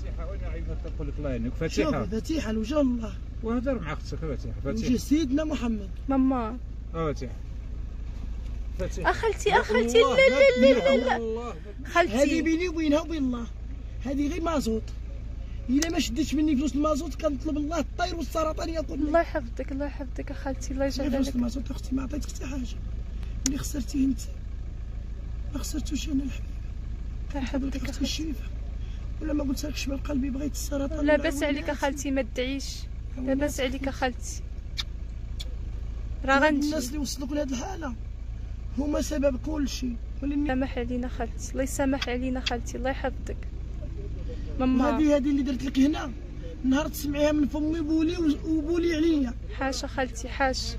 فاتحه وانا عايز نقول لك الله يعينك. فاتحه شوفي فاتحه لوجه الله وهضر مع اختك. فاتحه وجه سيدنا محمد. ماما فاتحه فاتحه. اخلتي لا لا لا لا لا خالتي. هذه بيني وبينها وبين الله، هذه غير مازوط. الا ما شدتش مني فلوس المازوط كنطلب الله الطير والسرطان ياكل. الله يحفظك الله يحفظك اخالتي الله يجعل فلوس لك. المازوط اختي ما عطيتك حتى حاجه، اللي خسرتيه انت ما خسرتوش انا الحبيبه. الله يحفظك اختي اخالتي. الشريفه، ولا ما قلت لكش من قلبي بغيت السرطان. لاباس عليك اخالتي ما تدعيش، لاباس عليك اخالتي راه غنجي. الناس اللي وصلوك لهاد الحاله هما سبب كل شيء. سامح علينا خالتي، الله يسامح علينا خالتي، الله يحفظك ماما. هذه اللي درت لك هنا، نهار تسمعيها من فمي بولي وبولي عليا. حاشا خالتي حاش.